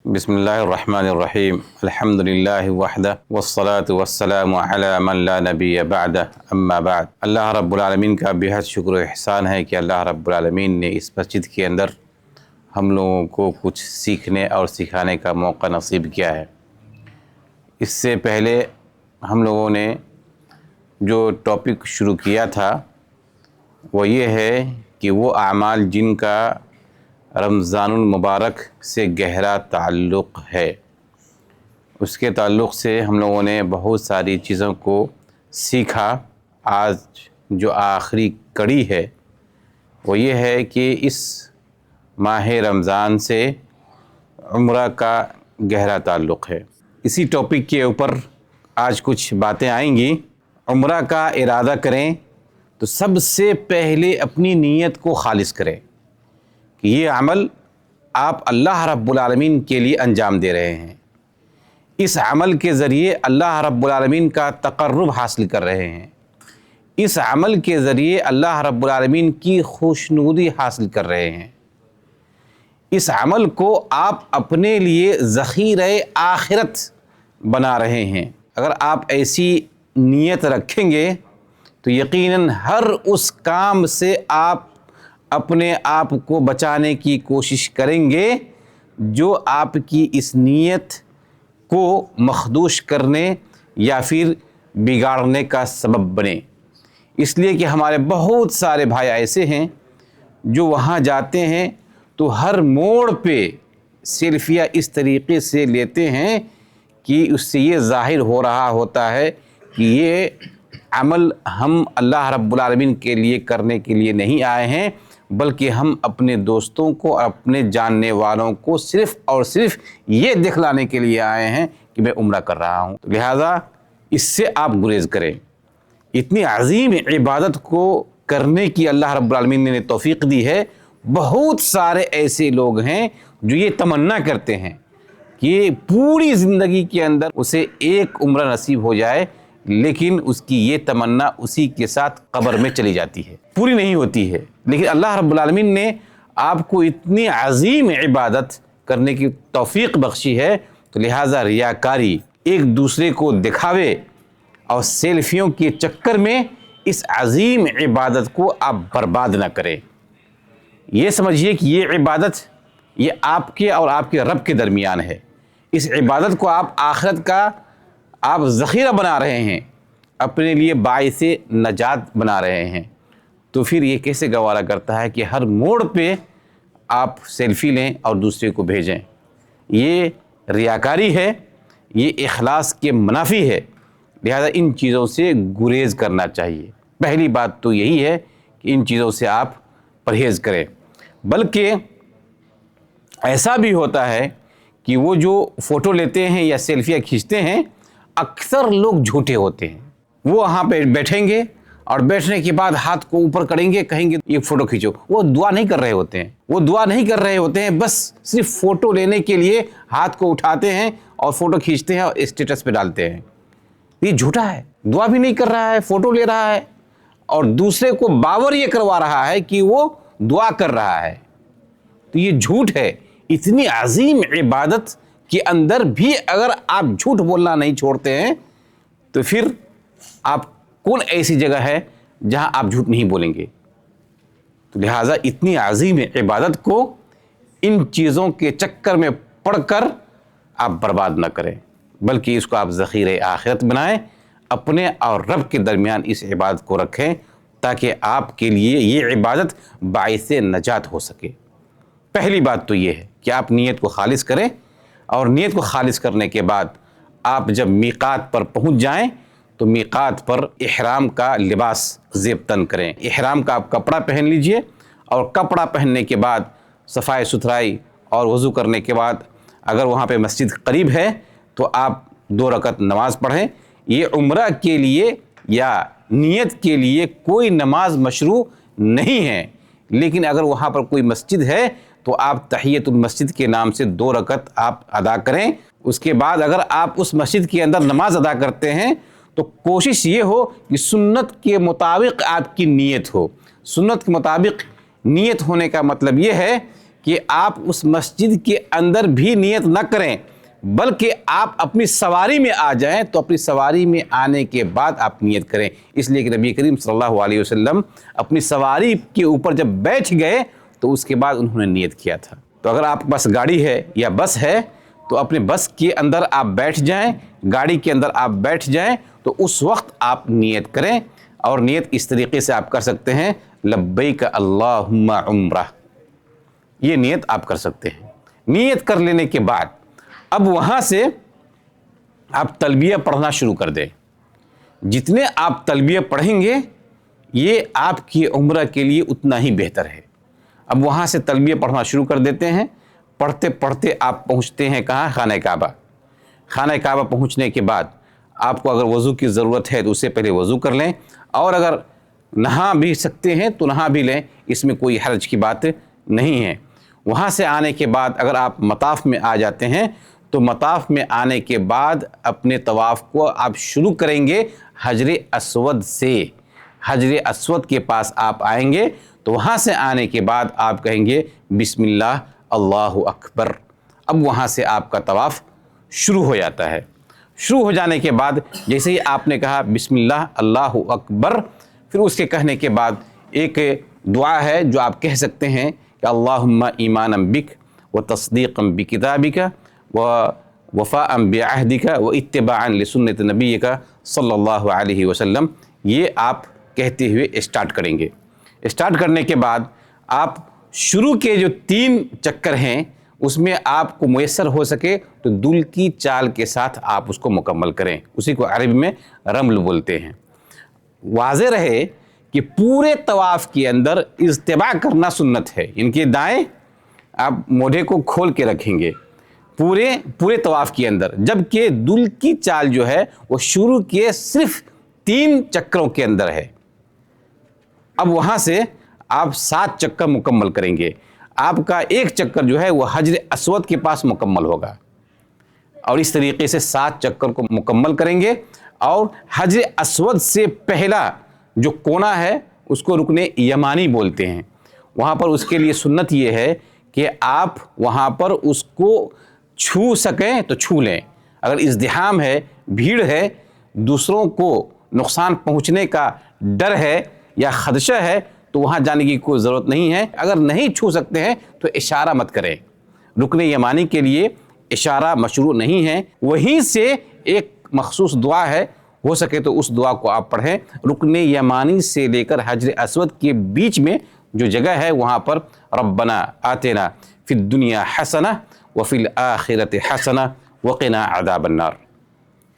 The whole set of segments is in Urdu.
بسم اللہ الرحمن الرحیم الحمد للہ وحدہ والصلاة والسلام علی من لا نبی بعدہ اما بعد۔ اللہ رب العالمین کا بہت شکر و احسان ہے کہ اللہ رب العالمین نے اس مسجد کے اندر ہم لوگوں کو کچھ سیکھنے اور سکھانے کا موقع نصیب کیا ہے۔ اس سے پہلے ہم لوگوں نے جو ٹاپک شروع کیا تھا وہ یہ ہے کہ وہ اعمال جن کا رمضان المبارک سے گہرا تعلق ہے، اس کے تعلق سے ہم لوگوں نے بہت ساری چیزوں کو سیکھا۔ آج جو آخری کڑی ہے وہ یہ ہے کہ اس ماہ رمضان سے عمرہ کا گہرا تعلق ہے۔ اسی ٹاپک کے اوپر آج کچھ باتیں آئیں گی۔ عمرہ کا ارادہ کریں تو سب سے پہلے اپنی نیت کو خالص کریں کہ یہ عمل آپ اللہ رب العالمین کے لیے انجام دے رہے ہیں، اس عمل کے ذریعے اللہ رب العالمین کا تقرب حاصل کر رہے ہیں، اس عمل کے ذریعے اللہ رب العالمین کی خوشنودی حاصل کر رہے ہیں۔ اس عمل کو آپ اپنے لیے ذخیرہ آخرت بنا رہے ہیں۔ اگر آپ ایسی نیت رکھیں گے تو یقیناً ہر اس کام سے آپ اپنے آپ کو بچانے کی کوشش کریں گے جو آپ کی اس نیت کو مخدوش کرنے یا پھر بگاڑنے کا سبب بنے۔ اس لیے کہ ہمارے بہت سارے بھائی ایسے ہیں جو وہاں جاتے ہیں تو ہر موڑ پہ سیلفیاں اس طریقے سے لیتے ہیں کہ اس سے یہ ظاہر ہو رہا ہوتا ہے کہ یہ عمل ہم اللہ رب العالمین کے لیے کرنے کے لیے نہیں آئے ہیں، بلکہ ہم اپنے دوستوں کو اور اپنے جاننے والوں کو صرف اور صرف یہ دکھلانے کے لیے آئے ہیں کہ میں عمرہ کر رہا ہوں۔ لہذا اس سے آپ گریز کریں۔ اتنی عظیم عبادت کو کرنے کی اللہ رب العالمین نے توفیق دی ہے۔ بہت سارے ایسے لوگ ہیں جو یہ تمنا کرتے ہیں کہ پوری زندگی کے اندر اسے ایک عمرہ نصیب ہو جائے، لیکن اس کی یہ تمنا اسی کے ساتھ قبر میں چلی جاتی ہے، پوری نہیں ہوتی ہے۔ لیکن اللہ رب العالمین نے آپ کو اتنی عظیم عبادت کرنے کی توفیق بخشی ہے، تو لہٰذا ریاکاری، ایک دوسرے کو دکھاوے اور سیلفیوں کے چکر میں اس عظیم عبادت کو آپ برباد نہ کریں۔ یہ سمجھیے کہ یہ عبادت یہ آپ کے اور آپ کے رب کے درمیان ہے۔ اس عبادت کو آپ آخرت کا آپ ذخیرہ بنا رہے ہیں، اپنے لیے باعث نجات بنا رہے ہیں، تو پھر یہ کیسے گوارا کرتا ہے کہ ہر موڑ پہ آپ سیلفی لیں اور دوسرے کو بھیجیں؟ یہ ریاکاری ہے، یہ اخلاص کے منافی ہے۔ لہذا ان چیزوں سے گریز کرنا چاہیے۔ پہلی بات تو یہی ہے کہ ان چیزوں سے آپ پرہیز کریں۔ بلکہ ایسا بھی ہوتا ہے کہ وہ جو فوٹو لیتے ہیں یا سیلفیاں کھینچتے ہیں، اکثر لوگ جھوٹے ہوتے ہیں۔ وہ وہاں پہ بیٹھیں گے اور بیٹھنے کے بعد ہاتھ کو اوپر کریں گے، کہیں گے یہ فوٹو کھینچو۔ وہ دعا نہیں کر رہے ہوتے ہیں، وہ دعا نہیں کر رہے ہوتے ہیں، بس صرف فوٹو لینے کے لیے ہاتھ کو اٹھاتے ہیں اور فوٹو کھینچتے ہیں اور اسٹیٹس پہ ڈالتے ہیں۔ یہ جھوٹا ہے، دعا بھی نہیں کر رہا ہے، فوٹو لے رہا ہے اور دوسرے کو باور یہ کروا رہا ہے کہ وہ دعا کر رہا ہے، تو یہ جھوٹ ہے۔ اتنی عظیم عبادت کے اندر بھی اگر آپ جھوٹ بولنا نہیں چھوڑتے ہیں تو پھر آپ کون ایسی جگہ ہے جہاں آپ جھوٹ نہیں بولیں گے؟ تو لہٰذا اتنی عظیم عبادت کو ان چیزوں کے چکر میں پڑ کر آپ برباد نہ کریں، بلکہ اس کو آپ ذخیرہ آخرت بنائیں، اپنے اور رب کے درمیان اس عبادت کو رکھیں تاکہ آپ کے لیے یہ عبادت باعث نجات ہو سکے۔ پہلی بات تو یہ ہے کہ آپ نیت کو خالص کریں، اور نیت کو خالص کرنے کے بعد آپ جب میقات پر پہنچ جائیں تو میقات پر احرام کا لباس زیب تن کریں۔ احرام کا آپ کپڑا پہن لیجئے، اور کپڑا پہننے کے بعد صفائی ستھرائی اور وضو کرنے کے بعد اگر وہاں پہ مسجد قریب ہے تو آپ 2 رکعت نماز پڑھیں۔ یہ عمرہ کے لیے یا نیت کے لیے کوئی نماز مشروع نہیں ہے، لیکن اگر وہاں پر کوئی مسجد ہے تو آپ تحیۃ المسجد کے نام سے 2 رکعت آپ ادا کریں۔ اس کے بعد اگر آپ اس مسجد کے اندر نماز ادا کرتے ہیں تو کوشش یہ ہو کہ سنت کے مطابق آپ کی نیت ہو۔ سنت کے مطابق نیت ہونے کا مطلب یہ ہے کہ آپ اس مسجد کے اندر بھی نیت نہ کریں، بلکہ آپ اپنی سواری میں آ جائیں تو اپنی سواری میں آنے کے بعد آپ نیت کریں، اس لیے کہ نبی کریم صلی اللہ علیہ وسلم اپنی سواری کے اوپر جب بیٹھ گئے تو اس کے بعد انہوں نے نیت کیا تھا۔ تو اگر آپ کے پاس گاڑی ہے یا بس ہے تو اپنے بس کے اندر آپ بیٹھ جائیں، گاڑی کے اندر آپ بیٹھ جائیں تو اس وقت آپ نیت کریں، اور نیت اس طریقے سے آپ کر سکتے ہیں، لبیک اللہم عمرہ، یہ نیت آپ کر سکتے ہیں۔ نیت کر لینے کے بعد اب وہاں سے آپ تلبیہ پڑھنا شروع کر دیں۔ جتنے آپ تلبیہ پڑھیں گے یہ آپ کی عمرہ کے لیے اتنا ہی بہتر ہے۔ اب وہاں سے تلبیہ پڑھنا شروع کر دیتے ہیں، پڑھتے پڑھتے آپ پہنچتے ہیں کہاں؟ خانہ کعبہ۔ خانہ کعبہ پہنچنے کے بعد آپ کو اگر وضو کی ضرورت ہے تو اس سے پہلے وضو کر لیں، اور اگر نہا بھی سکتے ہیں تو نہا بھی لیں، اس میں کوئی حرج کی بات نہیں ہے۔ وہاں سے آنے کے بعد اگر آپ مطاف میں آ جاتے ہیں تو مطاف میں آنے کے بعد اپنے طواف کو آپ شروع کریں گے حجر اسود سے۔ حجر اسود کے پاس آپ آئیں گے تو وہاں سے آنے کے بعد آپ کہیں گے بسم اللہ اللہ اکبر۔ اب وہاں سے آپ کا طواف شروع ہو جاتا ہے۔ شروع ہو جانے کے بعد جیسے ہی آپ نے کہا بسم اللہ اللہ اکبر، پھر اس کے کہنے کے بعد ایک دعا ہے جو آپ کہہ سکتے ہیں کہ اللہم ایمانا بک و تصدیقا بکتابک و وفاء بعہدک و اتباعا لسنت نبیک صلی اللہ علیہ وسلم۔ یہ آپ کہتے ہوئے اسٹارٹ کریں گے۔ اسٹارٹ کرنے کے بعد آپ شروع کے جو 3 چکر ہیں اس میں آپ کو میسر ہو سکے تو دل کی چال کے ساتھ آپ اس کو مکمل کریں، اسی کو عربی میں رمل بولتے ہیں۔ واضح رہے کہ پورے طواف کے اندر اجتباع کرنا سنت ہے، ان کے دائیں آپ موڈے کو کھول کے رکھیں گے پورے طواف کے اندر، جبکہ دل کی چال جو ہے وہ شروع کے صرف 3 چکروں کے اندر ہے۔ اب وہاں سے آپ 7 چکر مکمل کریں گے، آپ کا 1 چکر جو ہے وہ حجر اسود کے پاس مکمل ہوگا، اور اس طریقے سے 7 چکر کو مکمل کریں گے، اور حجر اسود سے پہلا جو کونا ہے اس کو رکن یمانی بولتے ہیں۔ وہاں پر اس کے لیے سنت یہ ہے کہ آپ وہاں پر اس کو چھو سکیں تو چھو لیں، اگر ازدحام ہے، بھیڑ ہے، دوسروں کو نقصان پہنچنے کا ڈر ہے یا خدشہ ہے تو وہاں جانے کی کوئی ضرورت نہیں ہے۔ اگر نہیں چھو سکتے ہیں تو اشارہ مت کریں، رکن یمانی کے لیے اشارہ مشروع نہیں ہے۔ وہیں سے ایک مخصوص دعا ہے، ہو سکے تو اس دعا کو آپ پڑھیں۔ رکن یمانی سے لے کر حجر اسود کے بیچ میں جو جگہ ہے وہاں پر ربنا آتنا فی الدنیا حسنہ وفی الآخرۃ حسنہ وقنا عذاب النار،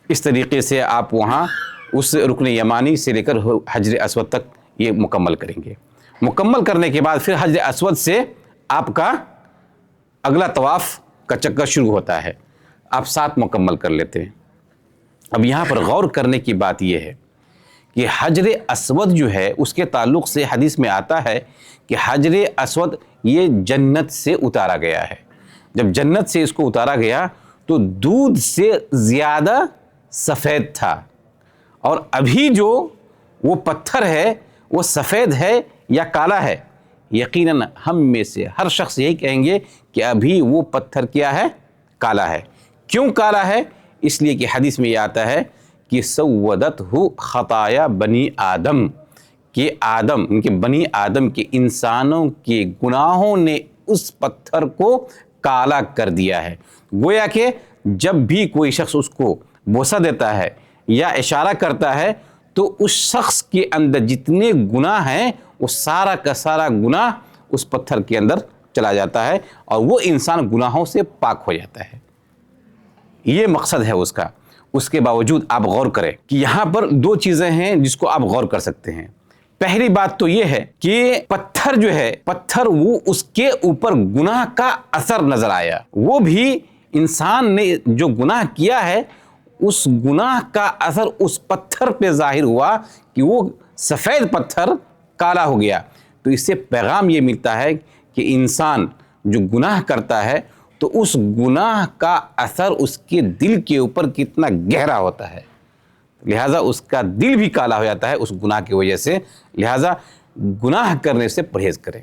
اس طریقے سے آپ وہاں اس رکن یمانی سے لے کر حجر اسود تک یہ مکمل کریں گے۔ مکمل کرنے کے بعد پھر حجر اسود سے آپ کا اگلا طواف کا چکر شروع ہوتا ہے، آپ 7 مکمل کر لیتے ہیں۔ اب یہاں پر غور کرنے کی بات یہ ہے کہ حجر اسود جو ہے اس کے تعلق سے حدیث میں آتا ہے کہ حجر اسود یہ جنت سے اتارا گیا ہے۔ جب جنت سے اس کو اتارا گیا تو دودھ سے زیادہ سفید تھا، اور ابھی جو وہ پتھر ہے وہ سفید ہے یا کالا ہے؟ یقیناً ہم میں سے ہر شخص یہی کہیں گے کہ ابھی وہ پتھر کیا ہے؟ کالا ہے۔ کیوں کالا ہے؟ اس لیے کہ حدیث میں یہ آتا ہے کہ سودتہ خطایا بنی آدم، کہ آدم ان کے بنی آدم کے انسانوں کے گناہوں نے اس پتھر کو کالا کر دیا ہے۔ گویا کہ جب بھی کوئی شخص اس کو بوسہ دیتا ہے یا اشارہ کرتا ہے تو اس شخص کے اندر جتنے گناہ ہیں وہ سارا کا سارا گناہ اس پتھر کے اندر چلا جاتا ہے، اور وہ انسان گناہوں سے پاک ہو جاتا ہے۔ یہ مقصد ہے اس کا۔ اس کے باوجود آپ غور کریں کہ یہاں پر 2 چیزیں ہیں جس کو آپ غور کر سکتے ہیں۔ پہلی بات تو یہ ہے کہ پتھر جو ہے، پتھر وہ اس کے اوپر گناہ کا اثر نظر آیا، وہ بھی انسان نے جو گناہ کیا ہے اس گناہ کا اثر اس پتھر پہ ظاہر ہوا کہ وہ سفید پتھر کالا ہو گیا۔ تو اس سے پیغام یہ ملتا ہے کہ انسان جو گناہ کرتا ہے تو اس گناہ کا اثر اس کے دل کے اوپر کتنا گہرا ہوتا ہے، لہٰذا اس کا دل بھی کالا ہو جاتا ہے اس گناہ کی وجہ سے۔ لہٰذا گناہ کرنے سے پرہیز کریں۔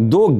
2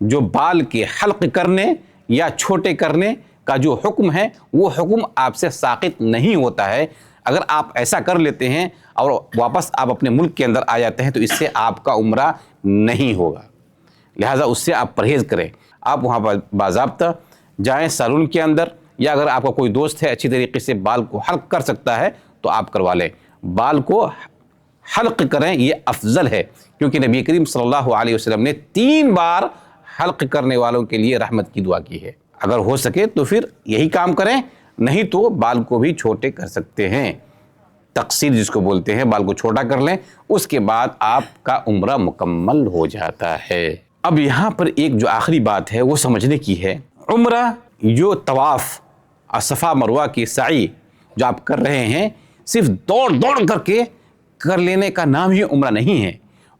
جو بال کے حلق کرنے یا چھوٹے کرنے کا جو حکم ہے وہ حکم آپ سے ساقط نہیں ہوتا ہے۔ اگر آپ ایسا کر لیتے ہیں اور واپس آپ اپنے ملک کے اندر آ جاتے ہیں تو اس سے آپ کا عمرہ نہیں ہوگا، لہٰذا اس سے آپ پرہیز کریں۔ آپ وہاں پر باضابطہ جائیں سیلون کے اندر، یا اگر آپ کا کوئی دوست ہے اچھی طریقے سے بال کو حلق کر سکتا ہے تو آپ کروا لیں۔ بال کو حلق کریں، یہ افضل ہے، کیونکہ نبی کریم صلی اللہ علیہ وسلم نے 3 بار حلق کرنے والوں کے لیے رحمت کی دعا کی ہے۔ اگر ہو سکے تو پھر یہی کام کریں، نہیں تو بال کو بھی چھوٹے کر سکتے ہیں، تقصیر جس کو بولتے ہیں، بال کو چھوٹا کر لیں، اس کے بعد آپ کا عمرہ مکمل ہو جاتا ہے۔ اب یہاں پر ایک جو آخری بات ہے وہ سمجھنے کی ہے، عمرہ جو طواف اور صفا مروہ کی سعی جو آپ کر رہے ہیں، صرف دوڑ دوڑ کر کے کر لینے کا نام ہی عمرہ نہیں ہے،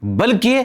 بلکہ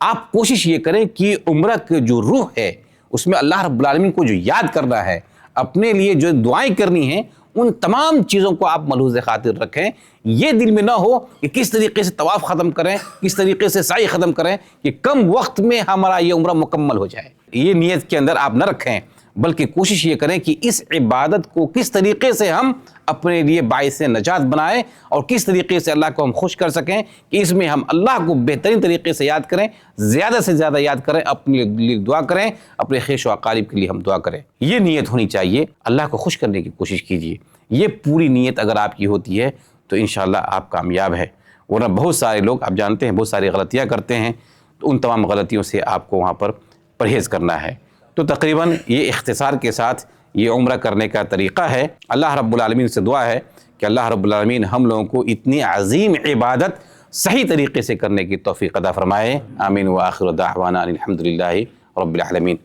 آپ کوشش یہ کریں کہ عمرہ کی جو روح ہے اس میں اللہ رب العالمین کو جو یاد کرنا ہے، اپنے لیے جو دعائیں کرنی ہیں، ان تمام چیزوں کو آپ ملحوظ خاطر رکھیں۔ یہ دل میں نہ ہو کہ کس طریقے سے طواف ختم کریں، کس طریقے سے سعی ختم کریں کہ کم وقت میں ہمارا یہ عمرہ مکمل ہو جائے، یہ نیت کے اندر آپ نہ رکھیں، بلکہ کوشش یہ کریں کہ اس عبادت کو کس طریقے سے ہم اپنے لیے باعث نجات بنائیں اور کس طریقے سے اللہ کو ہم خوش کر سکیں، کہ اس میں ہم اللہ کو بہترین طریقے سے یاد کریں، زیادہ سے زیادہ یاد کریں، اپنے لیے دعا کریں، اپنے خیش و اقارب کے لیے ہم دعا کریں۔ یہ نیت ہونی چاہیے، اللہ کو خوش کرنے کی کوشش کیجیے۔ یہ پوری نیت اگر آپ کی ہوتی ہے تو انشاءاللہ آپ کامیاب ہے، ورنہ بہت سارے لوگ آپ جانتے ہیں بہت ساری غلطیاں کرتے ہیں، تو ان تمام غلطیوں سے آپ کو وہاں پر پرہیز کرنا ہے۔ تو تقریباً یہ اختصار کے ساتھ یہ عمرہ کرنے کا طریقہ ہے۔ اللہ رب العالمین سے دعا ہے کہ اللہ رب العالمین ہم لوگوں کو اتنی عظیم عبادت صحیح طریقے سے کرنے کی توفیق عطا فرمائے۔ آمین وآخر دعوانا الحمدللہ رب العالمین۔